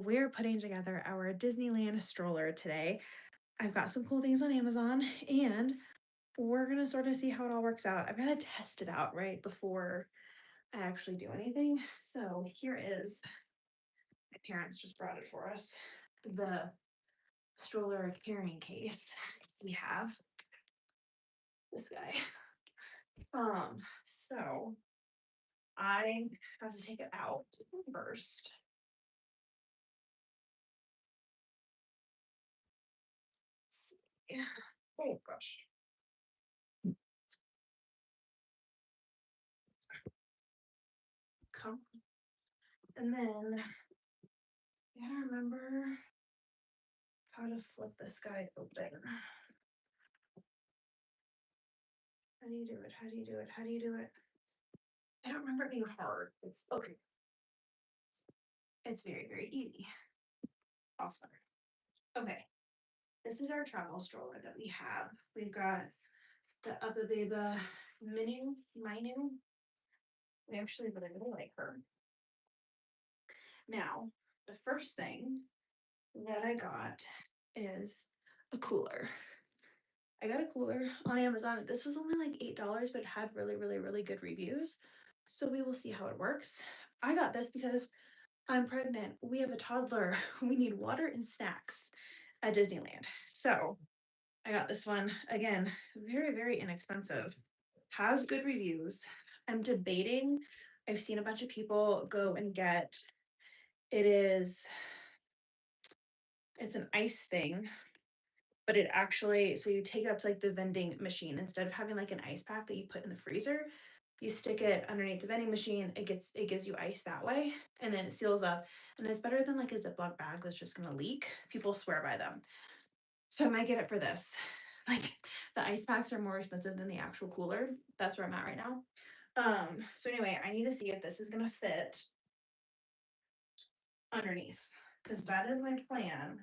we're putting together our Disneyland stroller today. I've got some cool things on Amazon and we're gonna sort of see how it all works out. I've got to test it out right before I actually do anything. So here is, my parents just brought it for us, the stroller carrying case. We have this guy. So I have to take it out first. Let's see. Oh gosh. Come. And then I gotta remember how to flip this guy open. How do you do it? How do you do it? How do you do it? I don't remember it being hard. It's okay. It's very, very easy. Awesome. Okay. This is our travel stroller that we have. We've got the Uppa Beba Minu. We actually really, really like her. Now, the first thing that I got is a cooler. I got a cooler on Amazon. This was only like $8, but it had really, really, really good reviews. So we will see how it works. I got this because I'm pregnant. We have a toddler. We need water and snacks at Disneyland. So I got this one. Again, very, very inexpensive. Has good reviews. I'm debating. I've seen a bunch of people go and get it's an ice thing, but it actually, so you take it up to like the vending machine instead of having like an ice pack that you put in the freezer. You stick it underneath the vending machine, it gives you ice that way, and then it seals up. And it's better than like a Ziploc bag that's just gonna leak. People swear by them. So I might get it for this. Like the ice packs are more expensive than the actual cooler. That's where I'm at right now. So anyway, I need to see if this is gonna fit underneath, because that is my plan.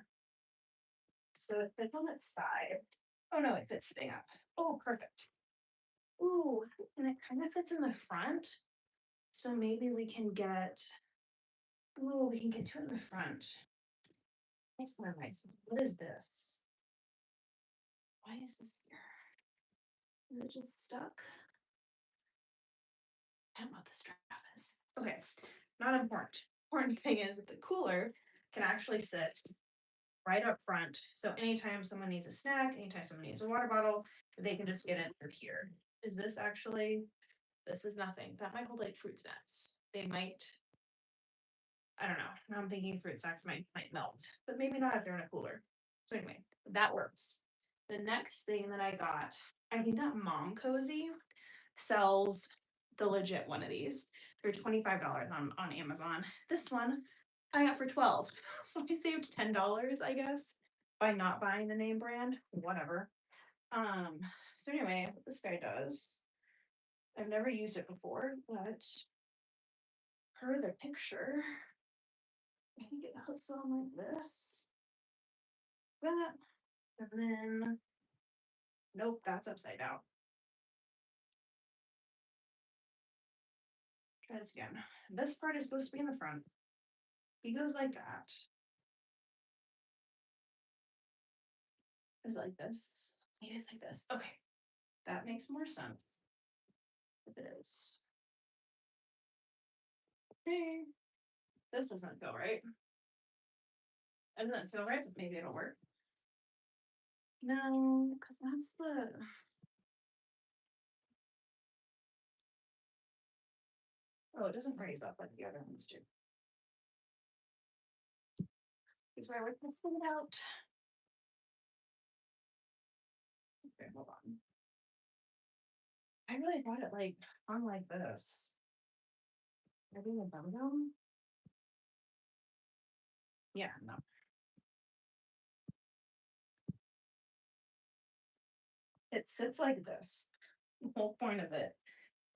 So it fits on its side. Oh no, it fits sitting up. Oh, perfect. Ooh, and it kind of fits in the front. So maybe we can get, we can get to it in the front. That's more nice. What is this? Why is this here? Is it just stuck? I don't know what the strap is. Okay, not important. Important thing is that the cooler can actually sit right up front. So anytime someone needs a snack, anytime someone needs a water bottle, they can just get in through here. Is this actually, this is nothing. That might hold like fruit snacks. They might, I don't know. Now I'm thinking fruit snacks might melt, but maybe not if they're in a cooler. So anyway, that works. The next thing that I got, I think that Mom Cozy sells the legit one of these. They're $25 on Amazon. This one I got for 12. So I saved $10, I guess, by not buying the name brand. Whatever. So anyway, what this guy does, I've never used it before, but per the picture, I think it hooks on like this. That, and then, nope, that's upside down. Try this again. This part is supposed to be in the front. He goes like that. Is it like this? Maybe it's like this. Okay. That makes more sense. If it is. Okay. This doesn't feel right. It doesn't feel right, but maybe it'll work. No, because that's the. Oh, it doesn't raise up like the other ones do. Here's where we're testing it out. Okay, hold on. I really thought it like hung like this. Maybe the bum down? Yeah, no. It sits like this. The whole point of it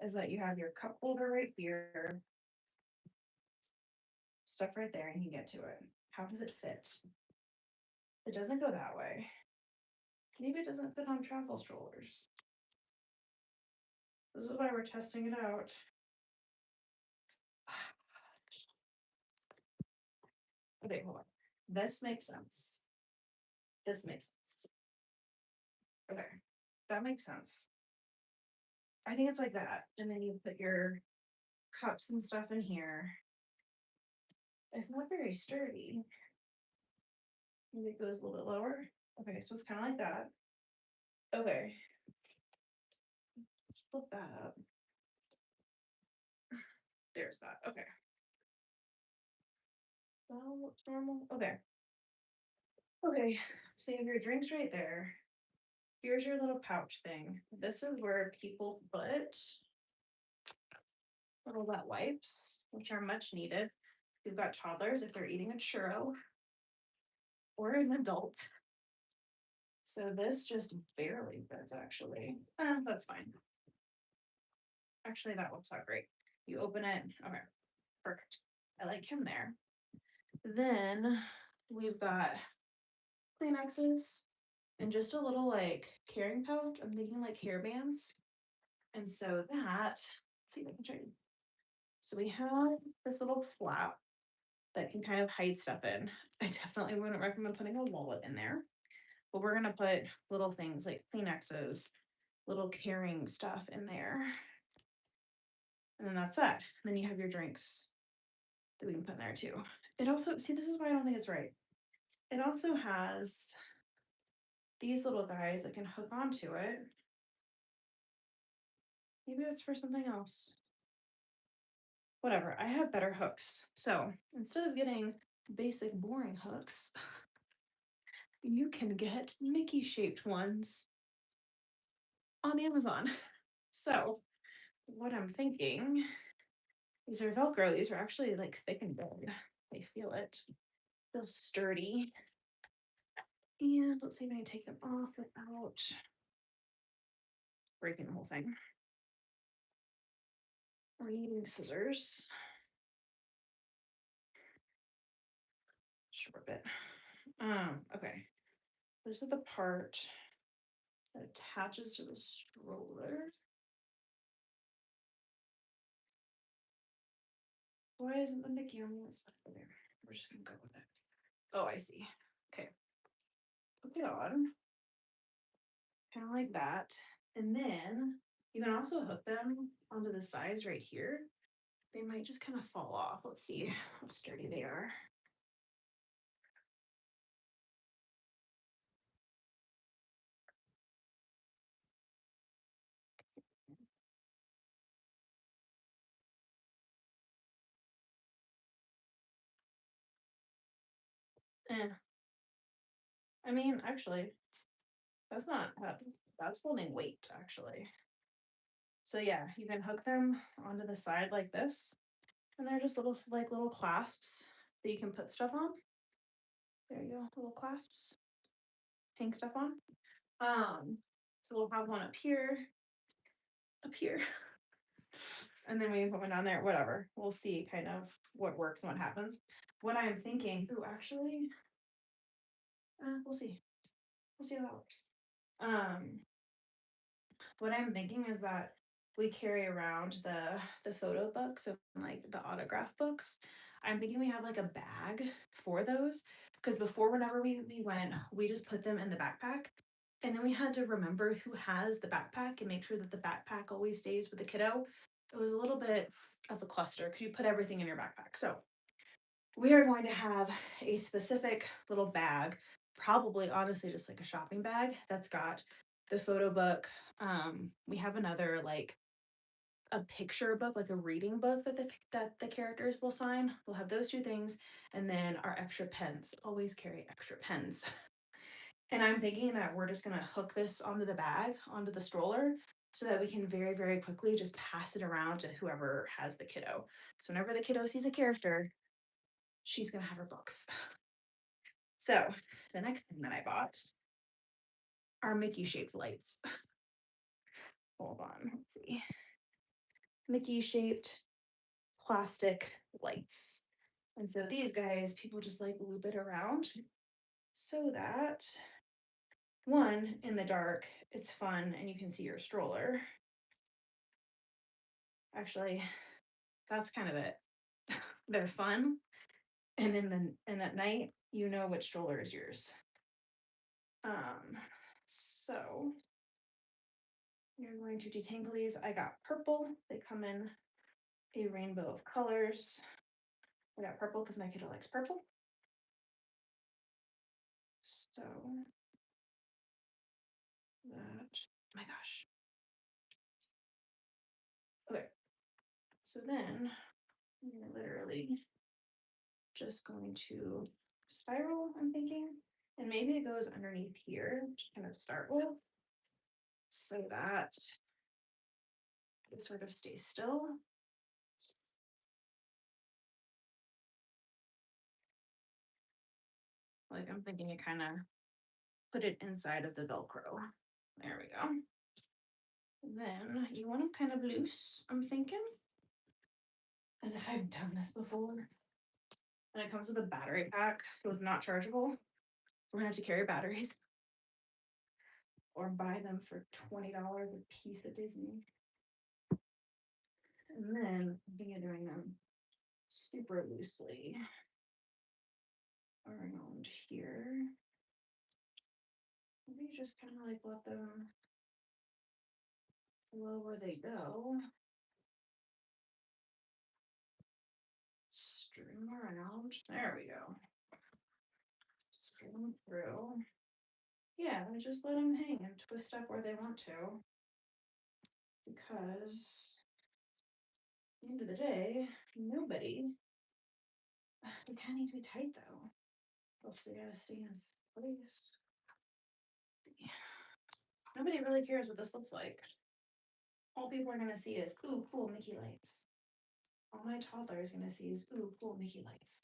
is that you have your cup holder right here, stuff right there, and you get to it. How does it fit? It doesn't go that way. Maybe it doesn't fit on travel strollers. This is why we're testing it out. Okay, hold on. This makes sense. This makes sense. Okay, that makes sense. I think it's like that. And then you put your cups and stuff in here. It's not very sturdy. Maybe it goes a little bit lower. Okay, so it's kind of like that. Okay, flip that up. There's that. Okay. Well, looks normal. Okay. Okay. So you have your drinks right there. Here's your little pouch thing. This is where people put little wet wipes, which are much needed. You've got toddlers if they're eating a churro or an adult. So this just barely fits actually. That's fine. Actually, that works out great. You open it. Okay, perfect. I like him there. Then we've got Kleenexes and just a little like carrying pouch. I'm thinking like hair bands. And so let's see if I can show you. So we have this little flap that can kind of hide stuff in. I definitely wouldn't recommend putting a wallet in there, but we're gonna put little things like Kleenexes, little carrying stuff in there. And then that's that. And then you have your drinks that we can put in there too. It also, see, this is why I don't think it's right. It also has these little guys that can hook onto it. Maybe it's for something else. Whatever, I have better hooks. So instead of getting basic boring hooks, you can get Mickey shaped ones on Amazon. So what I'm thinking, these are Velcro. These are actually like thick and good. I feel it. Feels sturdy. And let's see if I can take them off without breaking the whole thing. We're needing scissors. Short bit. Okay. This is the part that attaches to the stroller. Why isn't the Mickey on the side of there? We're just gonna go with it. Oh, I see. Okay. Put it on. Kind of like that. And then you can also hook them onto the sides right here. They might just kind of fall off. Let's see how sturdy they are. Eh. I mean, actually, that's not that's holding weight actually. So yeah, you can hook them onto the side like this, and they're just little clasps that you can put stuff on. There you go, little clasps. Hang stuff on. So we'll have one up here, and then we can put one down there. Whatever. We'll see kind of what works and what happens. What I'm thinking. Ooh, actually, we'll see. We'll see how that works. Um, what I'm thinking is that we carry around the photo books and like the autograph books. I'm thinking we have like a bag for those because before whenever we went, we just put them in the backpack. And then we had to remember who has the backpack and make sure that the backpack always stays with the kiddo. It was a little bit of a cluster because you put everything in your backpack. So we are going to have a specific little bag, probably honestly just like a shopping bag that's got the photo book. We have another like a picture book, like a reading book that the characters will sign. We'll have those two things, and then our extra pens. Always carry extra pens. And I'm thinking that we're just gonna hook this onto the bag, onto the stroller, so that we can very, very quickly just pass it around to whoever has the kiddo. So whenever the kiddo sees a character, she's gonna have her books. So the next thing that I bought are Mickey shaped lights. Hold on, let's see. Mickey shaped plastic lights. And so these guys, people just like loop it around so that one, in the dark, it's fun and you can see your stroller. Actually, that's kind of it. They're fun and at night, you know which stroller is yours. Um, so you're going to detangle these. I got purple. They come in a rainbow of colors. I got purple because my kiddo likes purple. So that, oh my gosh. Okay, so then you're literally just going to spiral, I'm thinking, and maybe it goes underneath here to kind of start with, so that it sort of stays still. Like I'm thinking you kind of put it inside of the Velcro. There we go. And then you want them kind of loose, I'm thinking, as if I've done this before. And it comes with a battery pack, so it's not chargeable. We're gonna have to carry batteries or buy them for $20 a piece at Disney. And then I think I'm doing them super loosely around here. Maybe just kind of like let them flow where they go. Stream around. There we go. Stream through. Yeah, and just let them hang and twist up where they want to. Because at the end of the day, nobody. They kind of need to be tight though. Also, you gotta stay in place. Nobody really cares what this looks like. All people are gonna see is, ooh, cool Mickey lights. All my toddler is gonna see is, ooh, cool Mickey lights.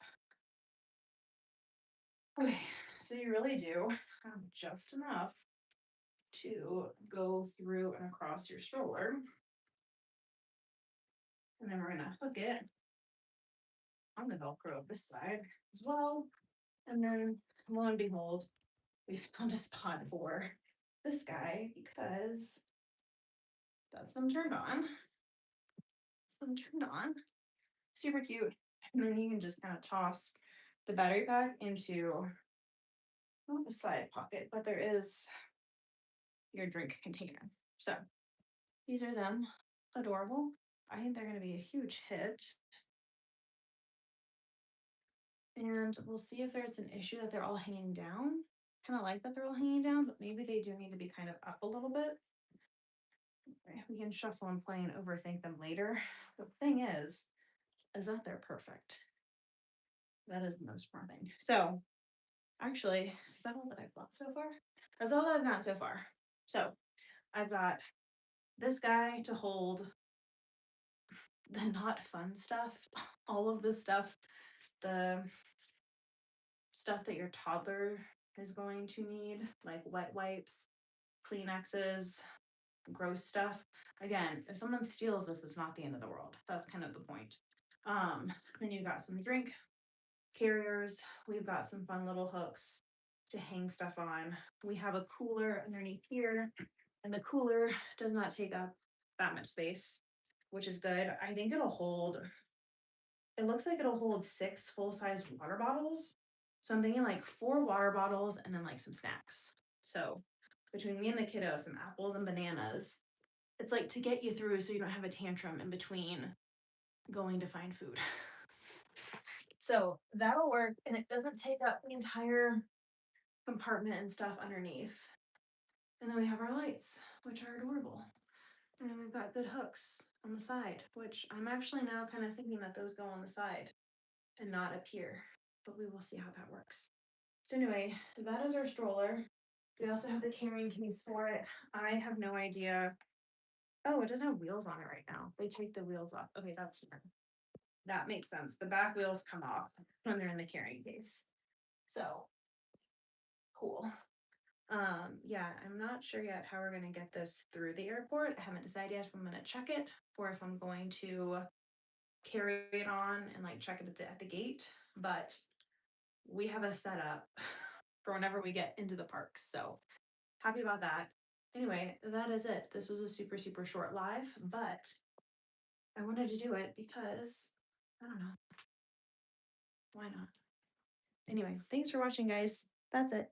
Okay, so you really do have just enough to go through and across your stroller. And then we're gonna hook it on the Velcro of this side as well. And then lo and behold, we found a spot for this guy because that's them turned on. It's them turned on. Super cute. And then you can just kind of toss the battery pack into not a side pocket, but there is your drink container. So these are them. Adorable. I think they're going to be a huge hit. And we'll see if there's an issue that they're all hanging down. Kind of like that they're all hanging down, but maybe they do need to be kind of up a little bit. We can shuffle and play and overthink them later. The thing is that they're perfect. That is the most important thing. So actually, is that all that I've got so far? That's all that I've gotten so far. So I've got this guy to hold the not fun stuff, all of the stuff, the stuff that your toddler is going to need, like wet wipes, Kleenexes, gross stuff. Again, if someone steals this, it's not the end of the world. That's kind of the point. Then you've got some drink carriers. We've got some fun little hooks to hang stuff on. We have a cooler underneath here, and the cooler does not take up that much space, which is good. I think it'll hold, it looks like it'll hold 6 full-sized water bottles. So I'm thinking like 4 water bottles and then like some snacks. So between me and the kiddo, some apples and bananas, it's like to get you through so you don't have a tantrum in between going to find food. So that'll work, and it doesn't take up the entire compartment and stuff underneath. And then we have our lights, which are adorable. And we've got good hooks on the side, which I'm actually now kind of thinking that those go on the side and not up here, but we will see how that works. So anyway, that is our stroller. We also have the carrying case for it. I have no idea. Oh, it doesn't have wheels on it right now. They take the wheels off. Okay, that's different. That makes sense. The back wheels come off when they're in the carrying case. So cool. Yeah, I'm not sure yet how we're gonna get this through the airport. I haven't decided yet if I'm gonna check it or if I'm going to carry it on and like check it at the gate. But we have a setup for whenever we get into the parks. So happy about that. Anyway, that is it. This was a super, super short live, but I wanted to do it because I don't know. Why not? Anyway, thanks for watching, guys. That's it.